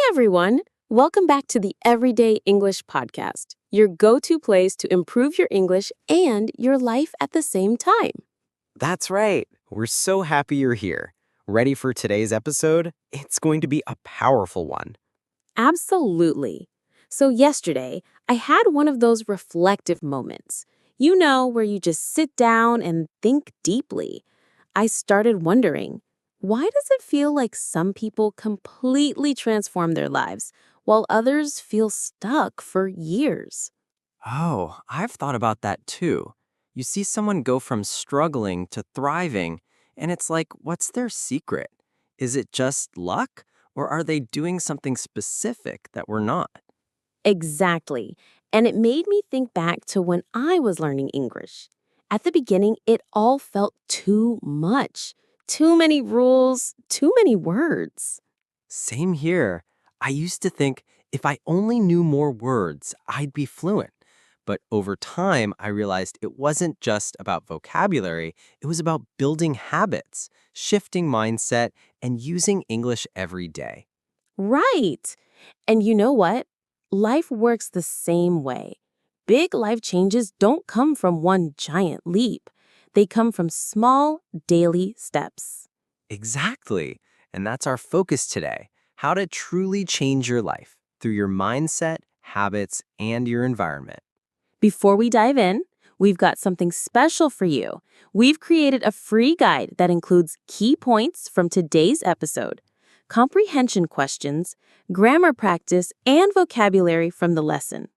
everyone. Welcome back to the Everyday English Podcast, your go-to place to improve your English and your life at the same time. That's right. We're so happy you're here. Ready for today's episode? It's going to be a powerful one. Absolutely. So yesterday, I had one of those reflective moments. You know, where you just sit down and think deeply. I started wondering, why does it feel like some people completely transform their lives while others feel stuck for years? Oh, I've thought about that too. You see someone go from struggling to thriving, and it's like, what's their secret? Is it just luck, or are they doing something specific that we're not? Exactly. And it made me think back to when I was learning English. At the beginning, it all felt too much. Too many rules, too many words. Same here. I used to think if I only knew more words, I'd be fluent. But over time, I realized it wasn't just about vocabulary, it was about building habits, shifting mindset, and using English every day. Right. And you know what? Life works the same way. Big life changes don't come from one giant leap. They come from small, daily steps. Exactly. And that's our focus today, how to truly change your life through your mindset, habits, and your environment. Before we dive in, we've got something special for you. We've created a free guide that includes key points from today's episode, comprehension questions, grammar practice, and vocabulary from the lesson.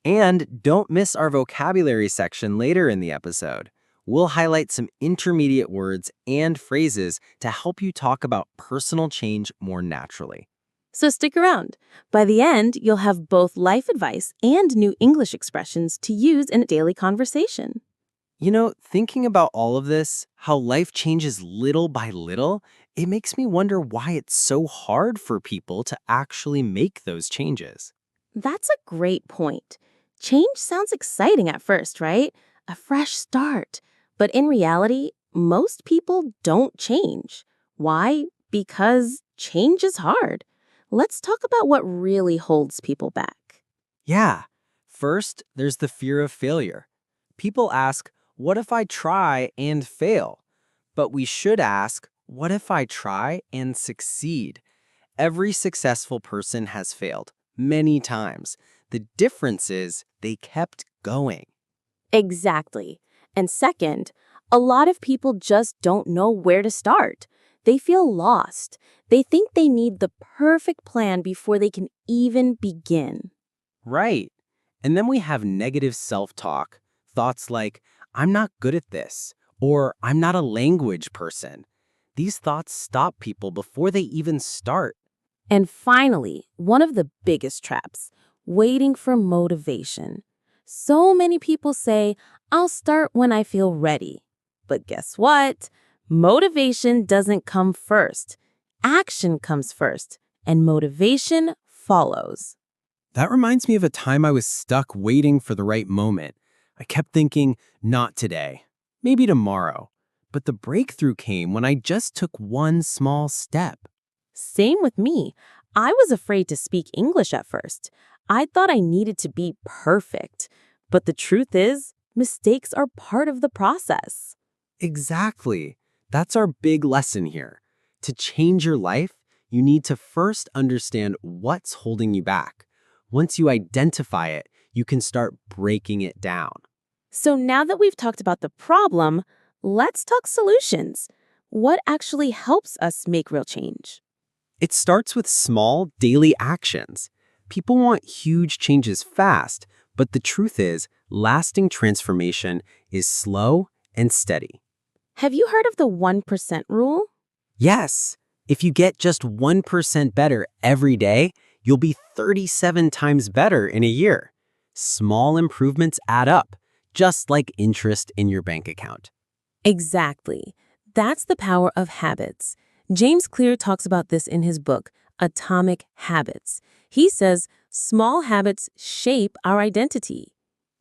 And don't miss our vocabulary section later in the episode. We'll highlight some intermediate words and phrases to help you talk about personal change more naturally. So stick around. By the end, you'll have both life advice and new English expressions to use in a daily conversation. You know, thinking about all of this, how life changes little by little, it makes me wonder why it's so hard for people to actually make those changes. That's a great point. Change sounds exciting at first, right? A fresh start. But in reality, most people don't change. Why? Because change is hard. Let's talk about what really holds people back. Yeah. First, there's the fear of failure. People ask, what if I try and fail? But we should ask, what if I try and succeed? Every successful person has failed many times. The difference is they kept going. Exactly. And second, a lot of people just don't know where to start. They feel lost. They think they need the perfect plan before they can even begin. Right. And then we have negative self-talk. Thoughts like, I'm not good at this, or I'm not a language person. These thoughts stop people before they even start. And finally, one of the biggest traps, waiting for motivation. So many people say, I'll start when I feel ready. But guess what? Motivation doesn't come first. Action comes first, and motivation follows. That reminds me of a time I was stuck waiting for the right moment. I kept thinking, not today, maybe tomorrow. But the breakthrough came when I just took one small step. Same with me. I was afraid to speak English at first. I thought I needed to be perfect. But the truth is, mistakes are part of the process. Exactly. That's our big lesson here. To change your life, you need to first understand what's holding you back. Once you identify it, you can start breaking it down. So now that we've talked about the problem, let's talk solutions. What actually helps us make real change? It starts with small, daily actions. People want huge changes fast, but the truth is, lasting transformation is slow and steady. Have you heard of the 1% rule? Yes, if you get just 1% better every day, you'll be 37 times better in a year. Small improvements add up, just like interest in your bank account. Exactly. That's the power of habits. James Clear talks about this in his book, Atomic Habits. He says small habits shape our identity.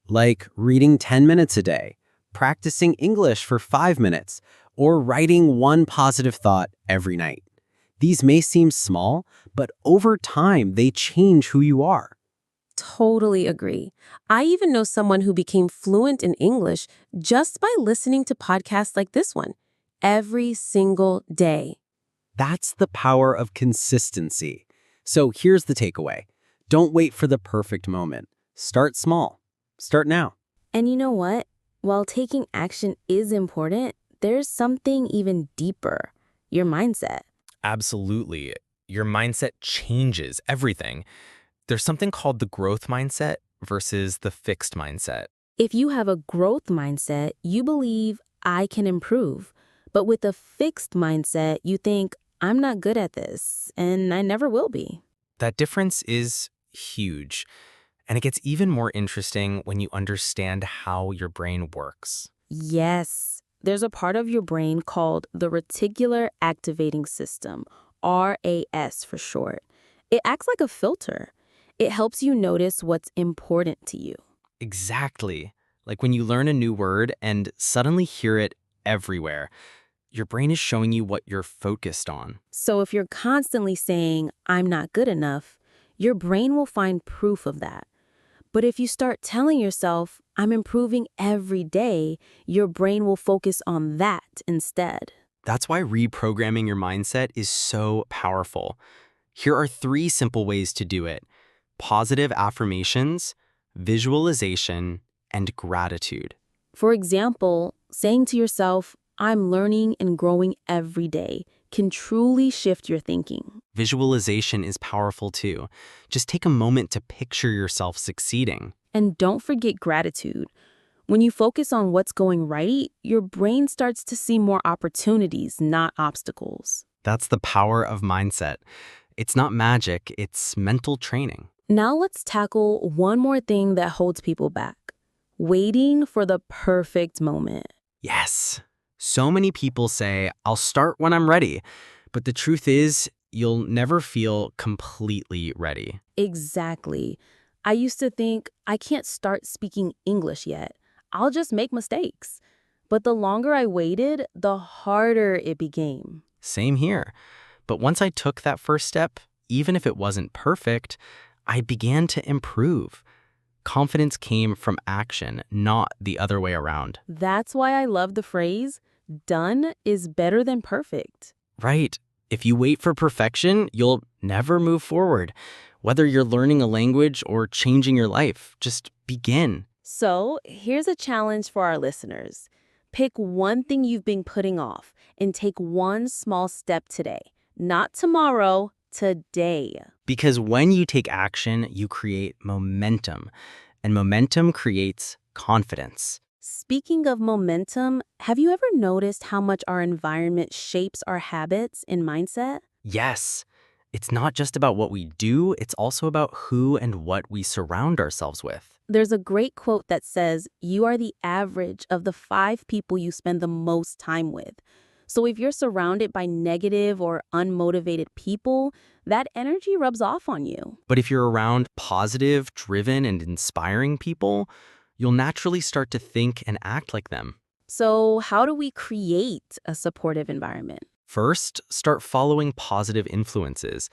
Like reading 10 minutes a day, practicing English for 5 minutes, or writing one positive thought every night. These may seem small, but over time, they change who you are. Totally agree. I even know someone who became fluent in English just by listening to podcasts like this one every single day. That's the power of consistency. So here's the takeaway. Don't wait for the perfect moment. Start small. Start now. And you know what? While taking action is important, there's something even deeper, your mindset. Absolutely. Your mindset changes everything. There's something called the growth mindset versus the fixed mindset. If you have a growth mindset, you believe I can improve. But with a fixed mindset, you think I'm not good at this and I never will be. That difference is huge. And it gets even more interesting when you understand how your brain works. Yes, there's a part of your brain called the reticular activating system, RAS for short. It acts like a filter. It helps you notice what's important to you. Exactly. Like when you learn a new word and suddenly hear it everywhere, your brain is showing you what you're focused on. So if you're constantly saying, I'm not good enough, your brain will find proof of that. But if you start telling yourself, I'm improving every day, your brain will focus on that instead. That's why reprogramming your mindset is so powerful. Here are 3 simple ways to do it: positive affirmations, visualization, and gratitude. For example, saying to yourself, I'm learning and growing every day can truly shift your thinking. Visualization is powerful too. Just take a moment to picture yourself succeeding. And don't forget gratitude. When you focus on what's going right, your brain starts to see more opportunities, not obstacles. That's the power of mindset. It's not magic, it's mental training. Now let's tackle one more thing that holds people back: waiting for the perfect moment. Yes. So many people say, I'll start when I'm ready. But the truth is, you'll never feel completely ready. Exactly. I used to think, I can't start speaking English yet. I'll just make mistakes. But the longer I waited, the harder it became. Same here. But once I took that first step, even if it wasn't perfect, I began to improve. Confidence came from action, not the other way around. That's why I love the phrase, done is better than perfect. Right. If you wait for perfection, you'll never move forward. Whether you're learning a language or changing your life, just begin. So here's a challenge for our listeners. Pick one thing you've been putting off and take one small step today. Not tomorrow, today. Because when you take action, you create momentum, and momentum creates confidence. Speaking of momentum, have you ever noticed how much our environment shapes our habits and mindset? Yes, it's not just about what we do, it's also about who and what we surround ourselves with. There's a great quote that says, you are the average of the 5 people you spend the most time with. So if you're surrounded by negative or unmotivated people, that energy rubs off on you. But if you're around positive, driven, and inspiring people, you'll naturally start to think and act like them. So how do we create a supportive environment? First, start following positive influences.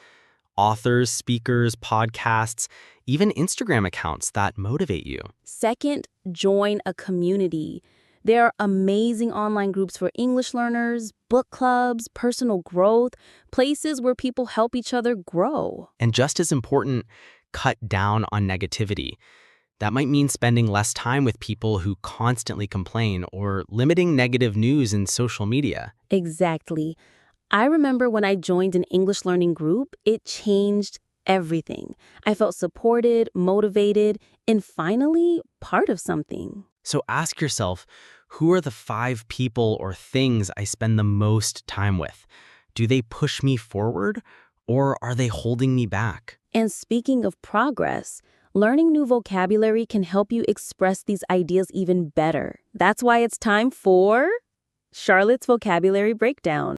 Authors, speakers, podcasts, even Instagram accounts that motivate you. Second, join a community. There are amazing online groups for English learners, book clubs, personal growth, places where people help each other grow. And just as important, cut down on negativity. That might mean spending less time with people who constantly complain or limiting negative news in social media. Exactly. I remember when I joined an English learning group, it changed everything. I felt supported, motivated, and finally part of something. So ask yourself, who are the 5 people or things I spend the most time with? Do they push me forward or are they holding me back? And speaking of progress, learning new vocabulary can help you express these ideas even better. That's why it's time for Charlotte's Vocabulary Breakdown.